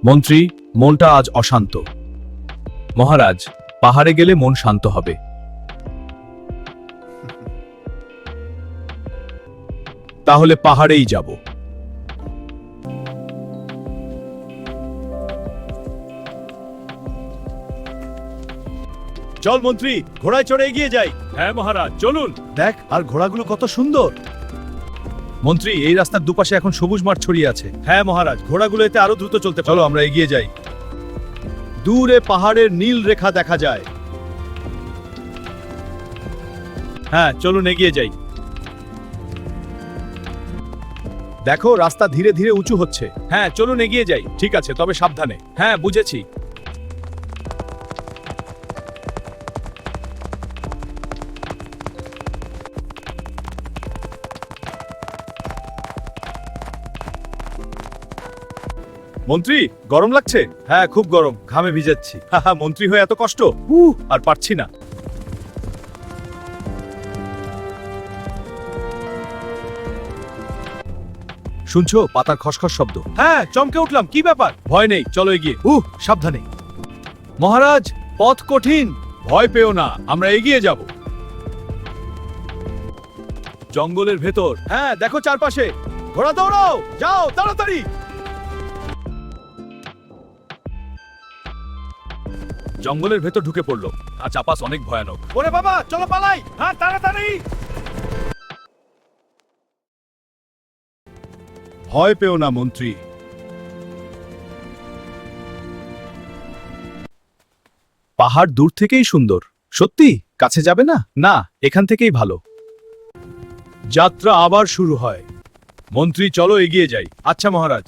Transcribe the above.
মন্ত্রী, মনটা আজ অশান্ত। মহারাজ, পাহাড়ে গেলে মন শান্ত হবে। তাহলে পাহাড়েই যাব। চল মন্ত্রী, ঘোড়ায় চড়ে এগিয়ে যাই। হ্যাঁ মহারাজ, চলুন। দেখ, আর ঘোড়াগুলো কত সুন্দর। মন্ত্রী, এই রাস্তার দুপাশে এখন সবুজ মাঠ ছড়িয়ে আছে। হ্যাঁ মহারাজ, ঘোড়াগুলো এতে আরো দ্রুত চলতে পারে। চলো আমরা এগিয়ে যাই। দূরে পাহাড়ের নীল রেখা দেখা যায়। হ্যাঁ, চলুন এগিয়ে যাই। দেখো, রাস্তা ধীরে ধীরে উঁচু হচ্ছে। হ্যাঁ, চলুন এগিয়ে যাই। ঠিক আছে, তবে সাবধানে। হ্যাঁ, বুঝেছি। মন্ত্রী, গরম লাগছে? হ্যাঁ, খুব গরম, ঘামে ভিজাচ্ছি। হাহা, মন্ত্রী হয়ে এত কষ্ট, আর পারছি না। শুনছো পাতার খসখস শব্দ? হ্যাঁ, চমকে উঠলাম। কি ব্যাপার? ভয় নেই, চলো এগিয়ে। সাবধানে। মহারাজ, পথ কঠিন। ভয় পেও না, আমরা এগিয়ে যাব। জঙ্গলের ভেতর। হ্যাঁ, দেখো চারপাশে। ঘোড়া দৌড়াও, যাও তাড়াতাড়ি। জঙ্গলের ভেতর ঢুকে পড়লো। আর চাপাস অনেক ভয়ানক। ওরে বাবা, চলো পালাই। হ্যাঁ, তাড়াতাড়ি। ভয় পেও না মন্ত্রী। পাহাড় দূর থেকেই সুন্দর। সত্যি? কাছে যাবে না? না, এখান থেকেই ভালো। যাত্রা আবার শুরু হয়। মন্ত্রী, চলো এগিয়ে যাই। আচ্ছা মহারাজ।